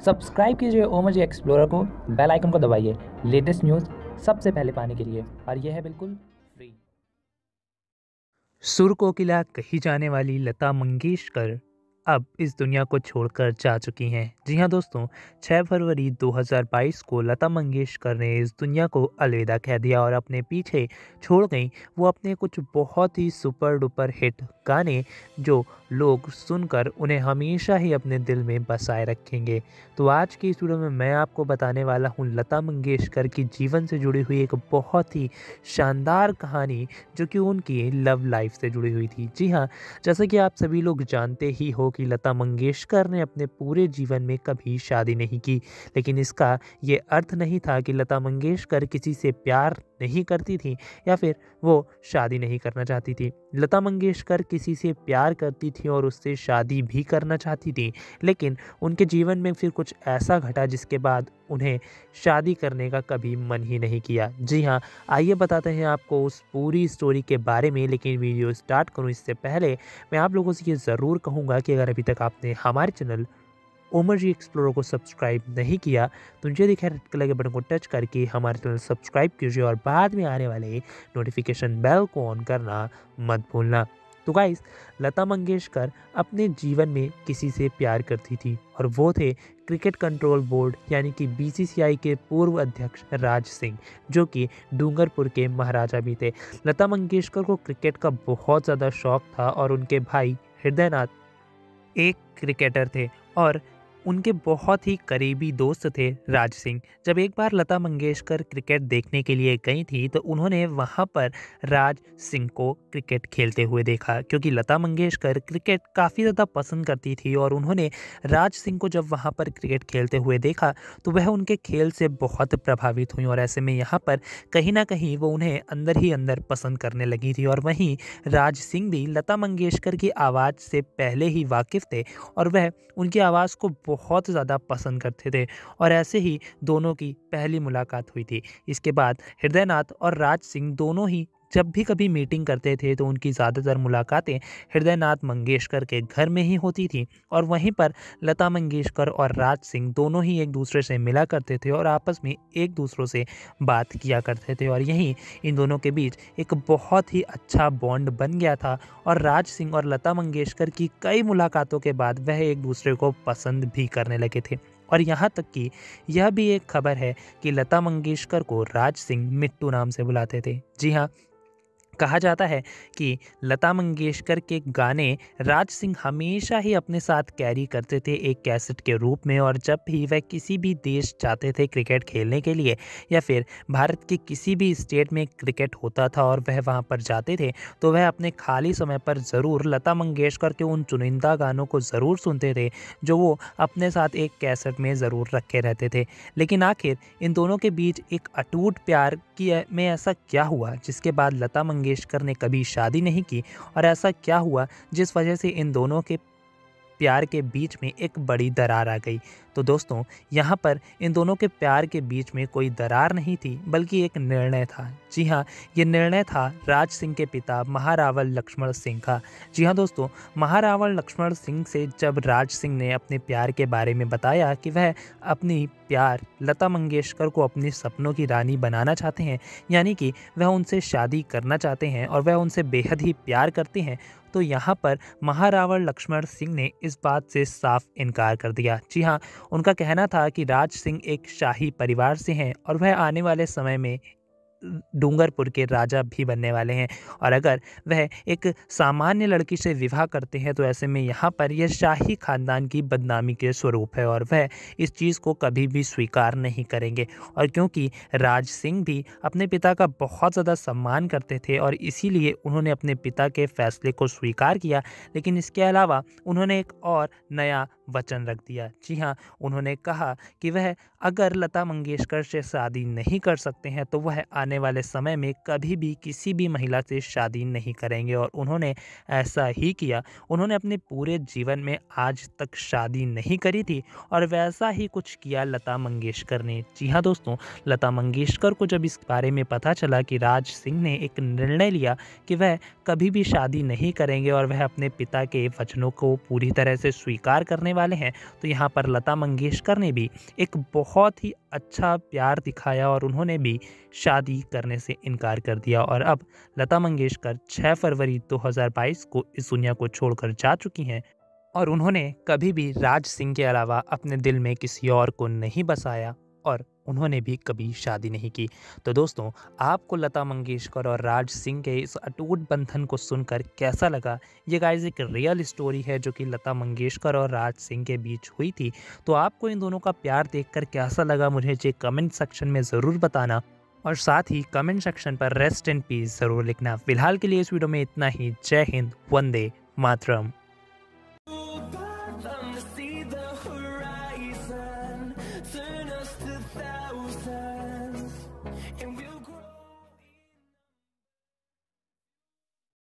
Subscribe कीजिए ओमर जी explorer को, bell icon को दबाइए लेटेस्ट न्यूज़ सबसे पहले पाने के लिए, और यह है बिल्कुल फ्री। सुर कोकिला कही जाने वाली लता मंगेशकर अब इस दुनिया को छोड़कर जा चुकी हैं। जी हाँ दोस्तों, 6 फरवरी 2022 को लता मंगेशकर ने इस दुनिया को अलविदा कह दिया और अपने पीछे छोड़ गई वो अपने कुछ बहुत ही सुपर डुपर हिट गाने, जो लोग सुनकर उन्हें हमेशा ही अपने दिल में बसाए रखेंगे। तो आज की इस वीडियो में मैं आपको बताने वाला हूँ लता मंगेशकर की जीवन से जुड़ी हुई एक बहुत ही शानदार कहानी, जो कि उनकी लव लाइफ से जुड़ी हुई थी। जी हाँ, जैसा कि आप सभी लोग जानते ही हो कि लता मंगेशकर ने अपने पूरे जीवन में कभी शादी नहीं की, लेकिन इसका ये अर्थ नहीं था कि लता मंगेशकर किसी से प्यार नहीं करती थी या फिर वो शादी नहीं करना चाहती थी। लता मंगेशकर किसी से प्यार करती थी और उससे शादी भी करना चाहती थी, लेकिन उनके जीवन में फिर कुछ ऐसा घटा जिसके बाद उन्हें शादी करने का कभी मन ही नहीं किया। जी हाँ, आइए बताते हैं आपको उस पूरी स्टोरी के बारे में, लेकिन वीडियो स्टार्ट करूं इससे पहले मैं आप लोगों से ये ज़रूर कहूँगा कि अगर अभी तक आपने हमारे चैनल ओमर जी एक्सप्लोरर को सब्सक्राइब नहीं किया तो नीचे दिखे रेड कलर के बटन को टच करके हमारे चैनल सब्सक्राइब कीजिए और बाद में आने वाले नोटिफिकेशन बेल को ऑन करना मत भूलना। तो गाइस, लता मंगेशकर अपने जीवन में किसी से प्यार करती थी और वो थे क्रिकेट कंट्रोल बोर्ड यानी कि बीसीसीआई के पूर्व अध्यक्ष राज सिंह, जो कि डूंगरपुर के महाराजा भी थे। लता मंगेशकर को क्रिकेट का बहुत ज़्यादा शौक था और उनके भाई हृदयनाथ एक क्रिकेटर थे और उनके बहुत ही करीबी दोस्त थे राज सिंह। जब एक बार लता मंगेशकर क्रिकेट देखने के लिए गई थी तो उन्होंने वहां पर राज सिंह को क्रिकेट खेलते हुए देखा, क्योंकि लता मंगेशकर क्रिकेट काफ़ी ज़्यादा पसंद करती थी और उन्होंने राज सिंह को जब वहां पर क्रिकेट खेलते हुए देखा तो वह उनके खेल से बहुत प्रभावित हुई और ऐसे में यहाँ पर कहीं ना कहीं वो उन्हें अंदर ही अंदर पसंद करने लगी थी। और वहीं राज सिंह भी लता मंगेशकर की आवाज़ से पहले ही वाकिफ़ थे और वह उनकी आवाज़ को बहुत ज़्यादा पसंद करते थे और ऐसे ही दोनों की पहली मुलाकात हुई थी। इसके बाद हृदयनाथ और राज सिंह दोनों ही जब भी कभी मीटिंग करते थे तो उनकी ज़्यादातर मुलाकातें हृदयनाथ मंगेशकर के घर में ही होती थी और वहीं पर लता मंगेशकर और राज सिंह दोनों ही एक दूसरे से मिला करते थे और आपस में एक दूसरों से बात किया करते थे और यहीं इन दोनों के बीच एक बहुत ही अच्छा बॉन्ड बन गया था। और राज सिंह और लता मंगेशकर की कई मुलाकातों के बाद वह एक दूसरे को पसंद भी करने लगे थे और यहाँ तक कि यह भी एक खबर है कि लता मंगेशकर को राज सिंह मिट्टू नाम से बुलाते थे। जी हाँ, कहा जाता है कि लता मंगेशकर के गाने राज सिंह हमेशा ही अपने साथ कैरी करते थे एक कैसेट के रूप में, और जब भी वह किसी भी देश जाते थे क्रिकेट खेलने के लिए या फिर भारत के किसी भी स्टेट में क्रिकेट होता था और वह वहां पर जाते थे तो वह अपने खाली समय पर ज़रूर लता मंगेशकर के उन चुनिंदा गानों को ज़रूर सुनते थे जो वो अपने साथ एक कैसेट में ज़रूर रखे रहते थे। लेकिन आखिर इन दोनों के बीच एक अटूट प्यार की में ऐसा क्या हुआ जिसके बाद लता मंगेशकर ने कभी शादी नहीं की, और ऐसा क्या हुआ जिस वजह से इन दोनों के प्यार के बीच में एक बड़ी दरार आ गई। तो दोस्तों, यहाँ पर इन दोनों के प्यार के बीच में कोई दरार नहीं थी बल्कि एक निर्णय था। जी हाँ, ये निर्णय था राज सिंह के पिता महारावल लक्ष्मण सिंह का। जी हाँ दोस्तों, महारावल लक्ष्मण सिंह से जब राज सिंह ने अपने प्यार के बारे में बताया कि वह अपनी प्यार लता मंगेशकर को अपने सपनों की रानी बनाना चाहते हैं, यानी कि वह उनसे शादी करना चाहते हैं और वह उनसे बेहद ही प्यार करते हैं, तो यहाँ पर महारावल लक्ष्मण सिंह ने इस बात से साफ इनकार कर दिया। जी हाँ, उनका कहना था कि राज सिंह एक शाही परिवार से हैं और वह आने वाले समय में डूंगरपुर के राजा भी बनने वाले हैं, और अगर वह एक सामान्य लड़की से विवाह करते हैं तो ऐसे में यहाँ पर यह शाही खानदान की बदनामी के स्वरूप है और वह इस चीज़ को कभी भी स्वीकार नहीं करेंगे। और क्योंकि राज सिंह भी अपने पिता का बहुत ज़्यादा सम्मान करते थे और इसीलिए उन्होंने अपने पिता के फैसले को स्वीकार किया, लेकिन इसके अलावा उन्होंने एक और नया वचन रख दिया। जी हाँ, उन्होंने कहा कि वह अगर लता मंगेशकर से शादी नहीं कर सकते हैं तो वह आने आने वाले समय में कभी भी किसी भी महिला से शादी नहीं करेंगे और उन्होंने ऐसा ही किया। उन्होंने अपने पूरे जीवन में आज तक शादी नहीं करी थी और वैसा ही कुछ किया लता मंगेशकर ने। जी हाँ दोस्तों, लता मंगेशकर को जब इस बारे में पता चला कि राज सिंह ने एक निर्णय लिया कि वह कभी भी शादी नहीं करेंगे और वह अपने पिता के वचनों को पूरी तरह से स्वीकार करने वाले हैं, तो यहाँ पर लता मंगेशकर ने भी एक बहुत ही अच्छा प्यार दिखाया और उन्होंने भी शादी करने से इनकार कर दिया। और अब लता मंगेशकर 6 फरवरी 2022 को इस दुनिया को छोड़कर जा चुकी हैं और उन्होंने कभी भी राज सिंह के अलावा अपने दिल में किसी और को नहीं बसाया और उन्होंने भी कभी शादी नहीं की। तो दोस्तों, आपको लता मंगेशकर और राज सिंह के इस अटूट बंधन को सुनकर कैसा लगा? ये गाइस एक रियल स्टोरी है जो कि लता मंगेशकर और राज सिंह के बीच हुई थी। तो आपको इन दोनों का प्यार देखकर कैसा लगा, मुझे कमेंट सेक्शन में ज़रूर बताना और साथ ही कमेंट सेक्शन पर रेस्ट इन पीस ज़रूर लिखना। फिलहाल के लिए इस वीडियो में इतना ही। जय हिंद, वंदे मातरम।